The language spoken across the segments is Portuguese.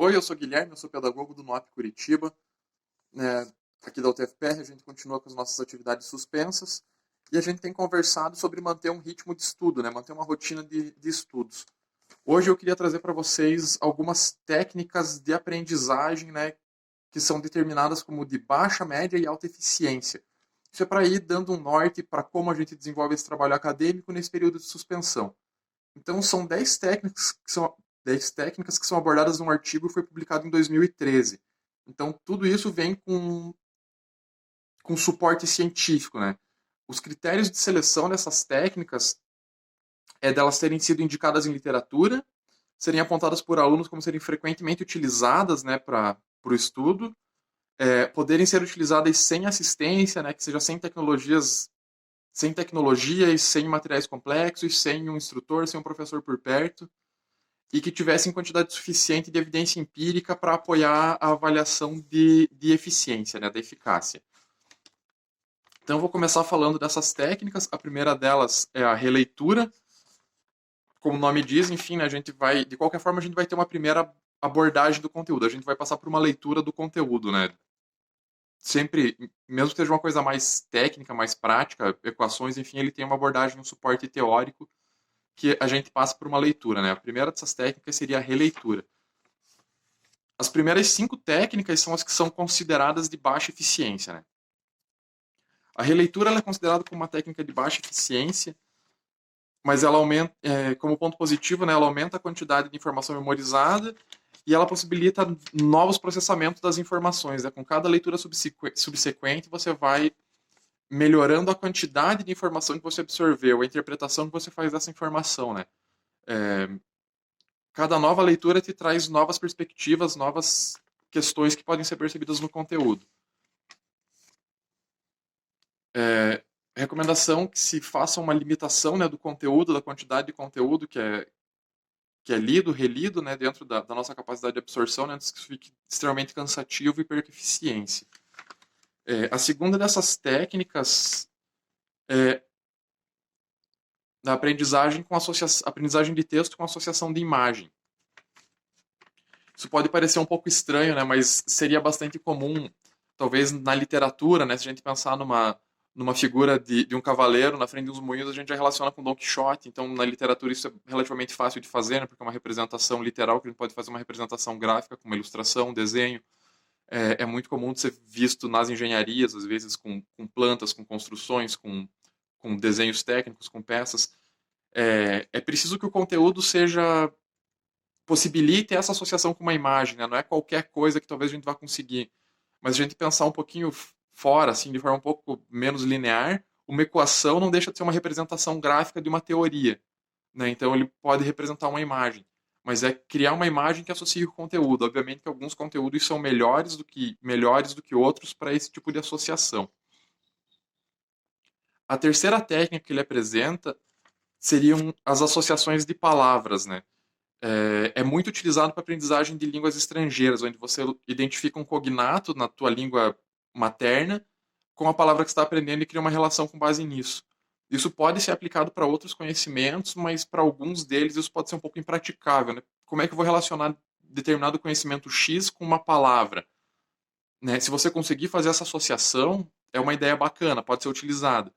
Oi, eu sou Guilherme, eu sou pedagogo do NOP Curitiba, né, aqui da UTFPR. A gente continua com as nossas atividades suspensas e a gente tem conversado sobre manter um ritmo de estudo, né, manter uma rotina de estudos. Hoje eu queria trazer para vocês algumas técnicas de aprendizagem, né, que são determinadas como de baixa, média e alta eficiência. Isso é para ir dando um norte para como a gente desenvolve esse trabalho acadêmico nesse período de suspensão. Então, são 10 técnicas que são abordadas num artigo que foi publicado em 2013. Então, tudo isso vem com suporte científico, né? Os critérios de seleção dessas técnicas é delas terem sido indicadas em literatura, serem apontadas por alunos como serem frequentemente utilizadas, né, para o estudo, poderem ser utilizadas sem assistência, né, que seja sem tecnologia e sem materiais complexos, sem um instrutor, sem um professor por perto, e que tivessem quantidade suficiente de evidência empírica para apoiar a avaliação de eficiência, né, da eficácia. Então, eu vou começar falando dessas técnicas. A primeira delas é a releitura. Como o nome diz, enfim, né, a gente vai, de qualquer forma, a gente vai ter uma primeira abordagem do conteúdo. A gente vai passar por uma leitura do conteúdo, né? Sempre, mesmo que seja uma coisa mais técnica, mais prática, equações, enfim, ele tem uma abordagem, um suporte teórico que a gente passa por uma leitura, né? A primeira dessas técnicas seria a releitura. As primeiras 5 técnicas são as que são consideradas de baixa eficiência, né? A releitura ela é considerada como uma técnica de baixa eficiência, mas ela aumenta, como ponto positivo, né, ela aumenta a quantidade de informação memorizada e ela possibilita novos processamentos das informações, né? Com cada leitura subsequente, você vai melhorando a quantidade de informação que você absorveu, a interpretação que você faz dessa informação, né? Cada nova leitura te traz novas perspectivas, novas questões que podem ser percebidas no conteúdo. Recomendação que se faça uma limitação, né, do conteúdo, da quantidade de conteúdo que é lido, relido, né, dentro da nossa capacidade de absorção, né, antes que isso fique extremamente cansativo e perca eficiência. A segunda dessas técnicas é da aprendizagem aprendizagem de texto com associação de imagem. Isso pode parecer um pouco estranho, né, mas seria bastante comum, talvez na literatura, né, se a gente pensar numa figura de um cavaleiro na frente de uns moinhos, a gente já relaciona com Don Quixote. Então, na literatura, isso é relativamente fácil de fazer, né, porque é uma representação literal, que a gente pode fazer uma representação gráfica, com uma ilustração, um desenho. É muito comum de ser visto nas engenharias, às vezes com plantas, com construções, com desenhos técnicos, com peças. É preciso que o conteúdo possibilite essa associação com uma imagem, né? Não é qualquer coisa que talvez a gente vá conseguir. Mas a gente pensar um pouquinho fora, assim, de forma um pouco menos linear, uma equação não deixa de ser uma representação gráfica de uma teoria, né? Então ele pode representar uma imagem, mas é criar uma imagem que associe o conteúdo. Obviamente que alguns conteúdos são melhores do que outros para esse tipo de associação. A terceira técnica que ele apresenta seriam as associações de palavras, né? É muito utilizado para aprendizagem de línguas estrangeiras, onde você identifica um cognato na tua língua materna com a palavra que você está aprendendo e cria uma relação com base nisso. Isso pode ser aplicado para outros conhecimentos, mas para alguns deles isso pode ser um pouco impraticável, né? Como é que eu vou relacionar determinado conhecimento X com uma palavra? Né? Se você conseguir fazer essa associação, é uma ideia bacana, pode ser utilizada.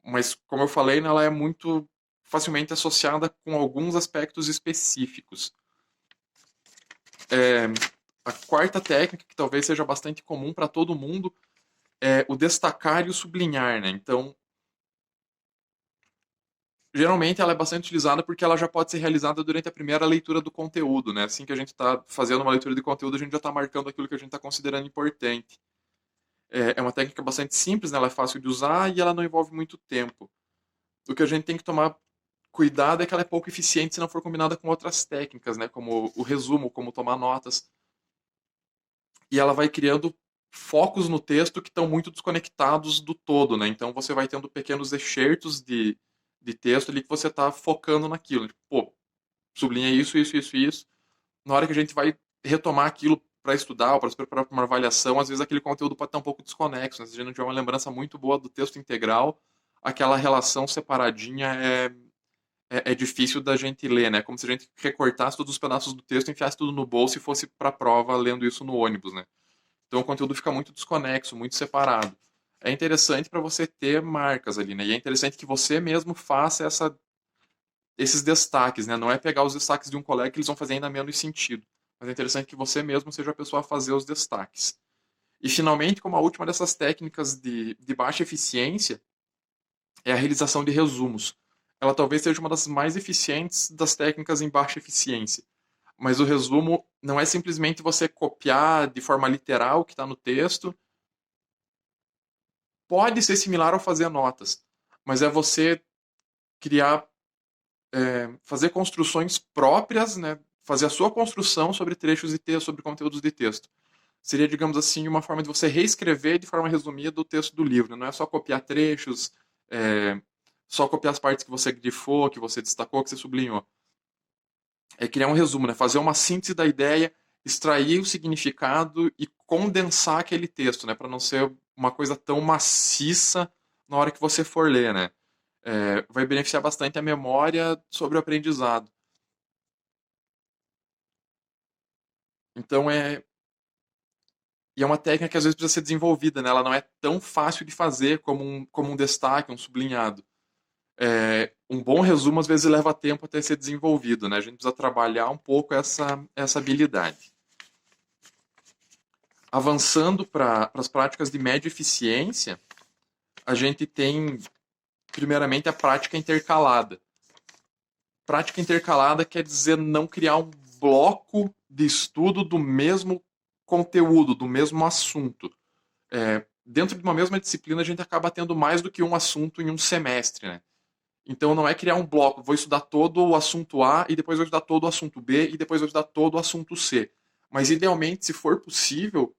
Mas, como eu falei, né, ela é muito facilmente associada com alguns aspectos específicos. A quarta técnica, que talvez seja bastante comum para todo mundo, é o destacar e o sublinhar, né? Então, geralmente ela é bastante utilizada porque ela já pode ser realizada durante a primeira leitura do conteúdo, né? Assim que a gente está fazendo uma leitura de conteúdo, a gente já está marcando aquilo que a gente está considerando importante. É uma técnica bastante simples, né? Ela é fácil de usar e ela não envolve muito tempo. O que a gente tem que tomar cuidado é que ela é pouco eficiente se não for combinada com outras técnicas, né? Como o resumo, como tomar notas. E ela vai criando focos no texto que estão muito desconectados do todo, né? Então você vai tendo pequenos excertos de texto ali que você está focando naquilo. Tipo, pô, sublinha isso, isso, isso, isso. Na hora que a gente vai retomar aquilo para estudar ou para se preparar para uma avaliação, às vezes aquele conteúdo pode estar um pouco desconexo, né? Se a gente não tiver uma lembrança muito boa do texto integral, aquela relação separadinha é difícil da gente ler, né? Como se a gente recortasse todos os pedaços do texto, enfiasse tudo no bolso e fosse para a prova lendo isso no ônibus, né? Então o conteúdo fica muito desconexo, muito separado. É interessante para você ter marcas ali, né? E é interessante que você mesmo faça esses destaques, né? Não é pegar os destaques de um colega que eles vão fazer ainda menos sentido. Mas é interessante que você mesmo seja a pessoa a fazer os destaques. E finalmente, como a última dessas técnicas de baixa eficiência, é a realização de resumos. Ela talvez seja uma das mais eficientes das técnicas em baixa eficiência. Mas o resumo não é simplesmente você copiar de forma literal o que está no texto. Pode ser similar ao fazer notas, mas é você criar, fazer construções próprias, né? Fazer a sua construção sobre trechos de texto, sobre conteúdos de texto. Seria, digamos assim, uma forma de você reescrever de forma resumida o texto do livro. Não é só copiar trechos, é, só copiar as partes que você grifou, que você destacou, que você sublinhou. É criar um resumo, né? Fazer uma síntese da ideia, extrair o significado e condensar aquele texto, né? Para não ser uma coisa tão maciça na hora que você for ler, né? Vai beneficiar bastante a memória sobre o aprendizado. Então e é uma técnica que às vezes precisa ser desenvolvida, né? Ela não é tão fácil de fazer como um destaque, um sublinhado. Um bom resumo às vezes leva tempo até ser desenvolvido, né? A gente precisa trabalhar um pouco essa habilidade. Avançando para as práticas de média eficiência, a gente tem, primeiramente, a prática intercalada. Prática intercalada quer dizer não criar um bloco de estudo do mesmo conteúdo, do mesmo assunto. Dentro de uma mesma disciplina, a gente acaba tendo mais do que um assunto em um semestre, né? Então não é criar um bloco, vou estudar todo o assunto A e depois vou estudar todo o assunto B e depois vou estudar todo o assunto C. Mas idealmente, se for possível,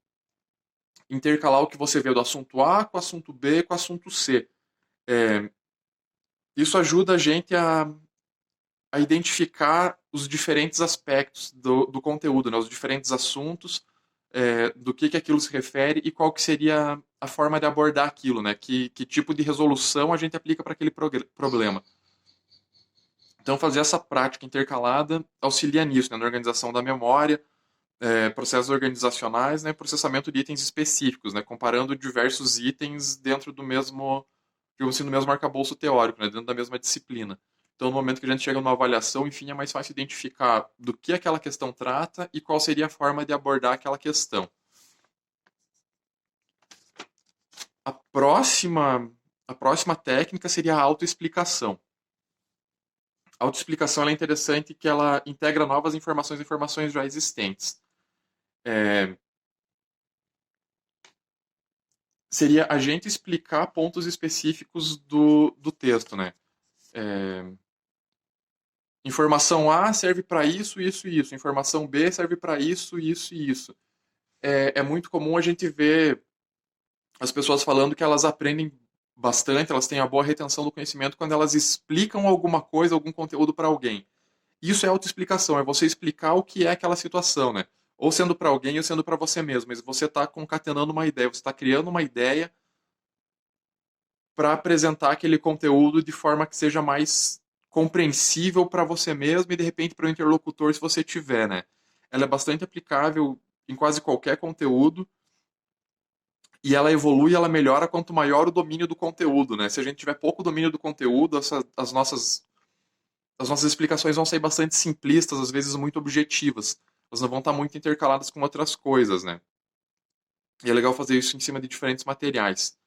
intercalar o que você vê do assunto A com o assunto B com o assunto C. É, Isso ajuda a gente a identificar os diferentes aspectos do conteúdo, né? Os diferentes assuntos, do que aquilo se refere e qual que seria a forma de abordar aquilo, né? Que tipo de resolução a gente aplica para aquele problema. Então, fazer essa prática intercalada auxilia nisso, né? Na organização da memória, processos organizacionais, né? Processamento de itens específicos, né? Comparando diversos itens dentro do mesmo, digamos assim, no mesmo arcabouço teórico, né? Dentro da mesma disciplina. Então, no momento que a gente chega numa avaliação, enfim, é mais fácil identificar do que aquela questão trata e qual seria a forma de abordar aquela questão. A próxima, a próxima técnica seria a autoexplicação. A autoexplicação é interessante que ela integra novas informações e informações já existentes. Seria a gente explicar pontos específicos do texto, né? Informação A serve para isso, isso e isso. Informação B serve para isso, isso e isso. É muito comum a gente ver as pessoas falando que elas aprendem bastante, elas têm a boa retenção do conhecimento quando elas explicam alguma coisa, algum conteúdo para alguém. Isso é autoexplicação, é você explicar o que é aquela situação, né? Ou sendo para alguém ou sendo para você mesmo, mas você está concatenando uma ideia, você está criando uma ideia para apresentar aquele conteúdo de forma que seja mais compreensível para você mesmo e de repente para o interlocutor, se você tiver, né? Ela é bastante aplicável em quase qualquer conteúdo e ela evolui, ela melhora quanto maior o domínio do conteúdo, né? Se a gente tiver pouco domínio do conteúdo, as nossas explicações vão ser bastante simplistas, às vezes muito objetivas. Elas não vão estar muito intercaladas com outras coisas, né? E é legal fazer isso em cima de diferentes materiais.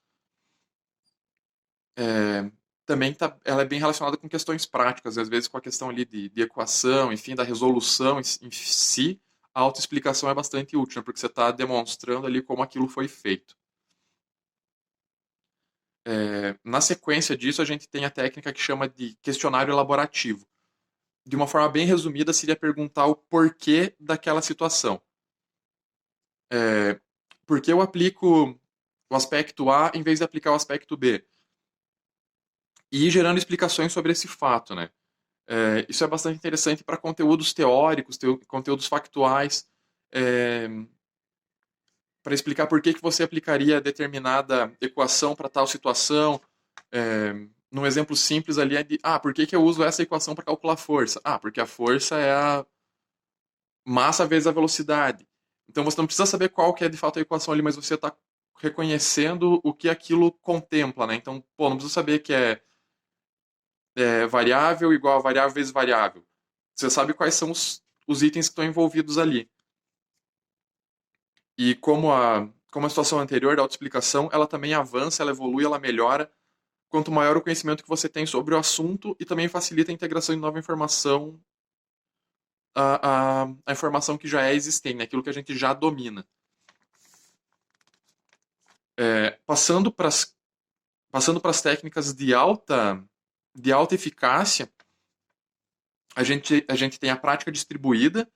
Também ela é bem relacionada com questões práticas, às vezes com a questão ali de equação, enfim, da resolução em si, a autoexplicação é bastante útil, né, porque você está demonstrando ali como aquilo foi feito. Na sequência disso, a gente tem a técnica que chama de questionário elaborativo. De uma forma bem resumida, seria perguntar o porquê daquela situação. Por que eu aplico o aspecto A em vez de aplicar o aspecto B? E ir gerando explicações sobre esse fato, né? Isso é bastante interessante para conteúdos teóricos, conteúdos factuais, para explicar por que você aplicaria determinada equação para tal situação, num exemplo simples ali, é de, por que que eu uso essa equação para calcular força? Porque a força é a massa vezes a velocidade. Então você não precisa saber qual que é de fato a equação ali, mas você está reconhecendo o que aquilo contempla, né? Então, pô, não precisa saber que é variável igual a variável vezes variável. Você sabe quais são os itens que estão envolvidos ali. E como a situação anterior da autoexplicação, ela também avança, ela evolui, ela melhora, quanto maior o conhecimento que você tem sobre o assunto e também facilita a integração de nova informação, a informação que já é existente, né? Aquilo que a gente já domina. Passando para as técnicas de alta eficácia, a gente tem a prática distribuída,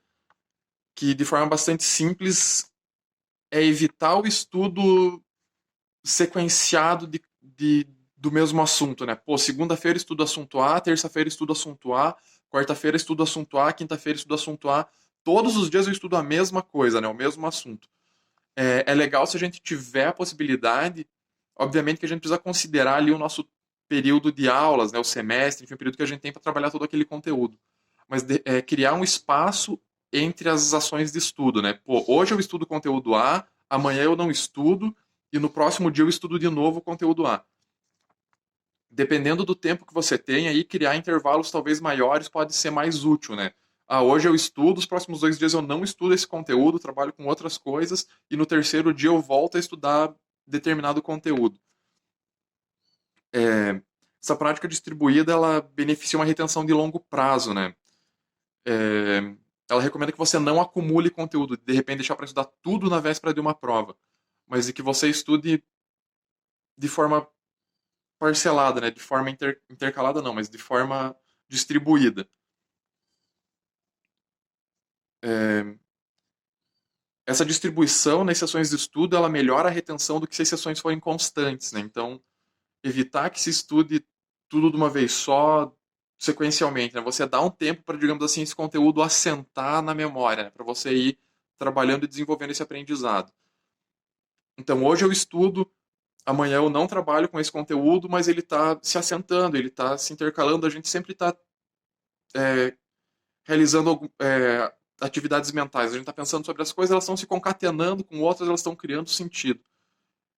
que de forma bastante simples é evitar o estudo sequenciado do mesmo assunto, né? Pô, segunda-feira estudo assunto A, terça-feira estudo assunto A, quarta-feira estudo assunto A, quinta-feira estudo assunto A. Todos os dias eu estudo a mesma coisa, né? O mesmo assunto. É legal se a gente tiver a possibilidade, obviamente que a gente precisa considerar ali o nosso período de aulas, né? O semestre, enfim, o período que a gente tem para trabalhar todo aquele conteúdo. Mas criar um espaço entre as ações de estudo, né? Pô, hoje eu estudo conteúdo A, amanhã eu não estudo, e no próximo dia eu estudo de novo o conteúdo A. Dependendo do tempo que você tem, aí criar intervalos talvez maiores pode ser mais útil, né? Hoje eu estudo, os próximos 2 dias eu não estudo esse conteúdo, trabalho com outras coisas, e no terceiro dia eu volto a estudar determinado conteúdo. Essa prática distribuída, ela beneficia uma retenção de longo prazo, né? É, ela recomenda que você não acumule conteúdo, de repente deixar para estudar tudo na véspera de uma prova, mas de que você estude de forma parcelada, né? De forma intercalada não, mas de forma distribuída. É, essa distribuição nas sessões de estudo, ela melhora a retenção do que se as sessões forem constantes, né? Então, evitar que se estude tudo de uma vez só, sequencialmente, né? Você dá um tempo para, digamos assim, esse conteúdo assentar na memória, né? Para você ir trabalhando e desenvolvendo esse aprendizado. Então, hoje eu estudo, amanhã eu não trabalho com esse conteúdo, mas ele está se assentando, ele está se intercalando, a gente sempre está realizando atividades mentais. A gente está pensando sobre as coisas, elas estão se concatenando com outras, elas estão criando sentido.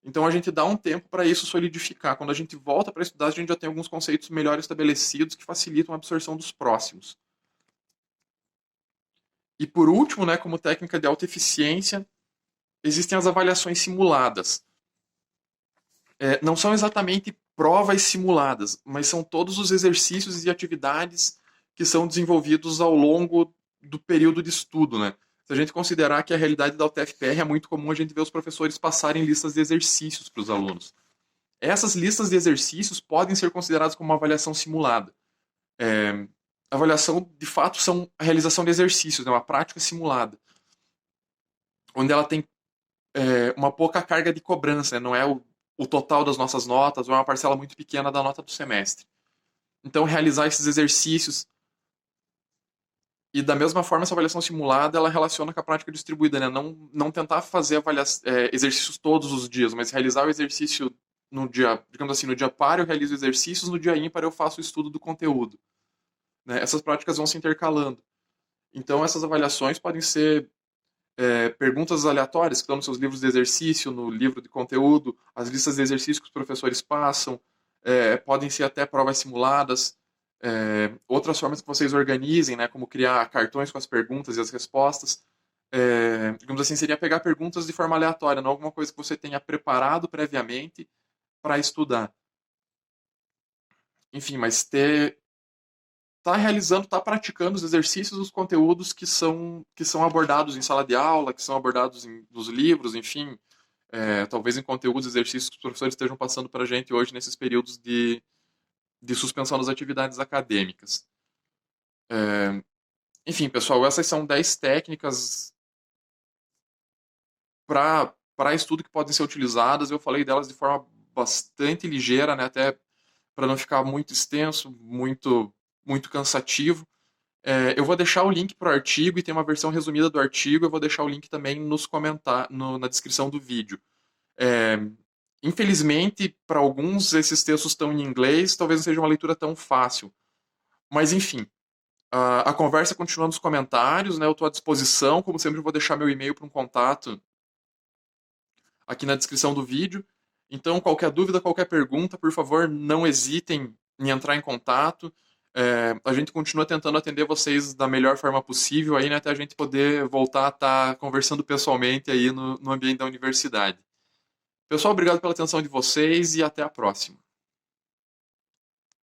Então a gente dá um tempo para isso solidificar. Quando a gente volta para estudar, a gente já tem alguns conceitos melhor estabelecidos que facilitam a absorção dos próximos. E por último, né, como técnica de alta eficiência, existem as avaliações simuladas. Não são exatamente provas simuladas, mas são todos os exercícios e atividades que são desenvolvidos ao longo do período de estudo, né? Se a gente considerar que a realidade da UTFPR é muito comum a gente ver os professores passarem listas de exercícios para os alunos. Essas listas de exercícios podem ser consideradas como uma avaliação simulada. Avaliação, de fato, são a realização de exercícios, né? Uma prática simulada, onde ela tem uma pouca carga de cobrança, né? Não é o total das nossas notas, ou é uma parcela muito pequena da nota do semestre. Então, realizar esses exercícios. E da mesma forma, essa avaliação simulada, ela relaciona com a prática distribuída, né? Não tentar fazer exercícios todos os dias, mas realizar o exercício no dia, digamos assim, no dia par eu realizo exercícios, no dia ímpar eu faço o estudo do conteúdo. Né? Essas práticas vão se intercalando. Então, essas avaliações podem ser perguntas aleatórias que estão nos seus livros de exercício, no livro de conteúdo, as listas de exercícios que os professores passam, podem ser até provas simuladas, outras formas que vocês organizem, né, como criar cartões com as perguntas e as respostas. Digamos assim, seria pegar perguntas de forma aleatória, não alguma coisa que você tenha preparado previamente para estudar. Enfim, mas tá realizando, tá praticando os exercícios, os conteúdos que são abordados em sala de aula, que são abordados nos livros, enfim, talvez em conteúdos, exercícios que os professores estejam passando para a gente hoje nesses períodos de suspensão das atividades acadêmicas. Enfim, pessoal, essas são 10 técnicas para estudo que podem ser utilizadas. Eu falei delas de forma bastante ligeira, né, até para não ficar muito extenso, muito, muito cansativo. Eu vou deixar o link para o artigo e tem uma versão resumida do artigo. Eu vou deixar o link também na descrição do vídeo. Infelizmente, para alguns, esses textos estão em inglês, talvez não seja uma leitura tão fácil. Mas, enfim, a conversa continua nos comentários, né? Eu estou à disposição. Como sempre, eu vou deixar meu e-mail para um contato aqui na descrição do vídeo. Então, qualquer dúvida, qualquer pergunta, por favor, não hesitem em entrar em contato. A gente continua tentando atender vocês da melhor forma possível aí, né, até a gente poder voltar a estar conversando pessoalmente aí no ambiente da universidade. Pessoal, obrigado pela atenção de vocês e até a próxima.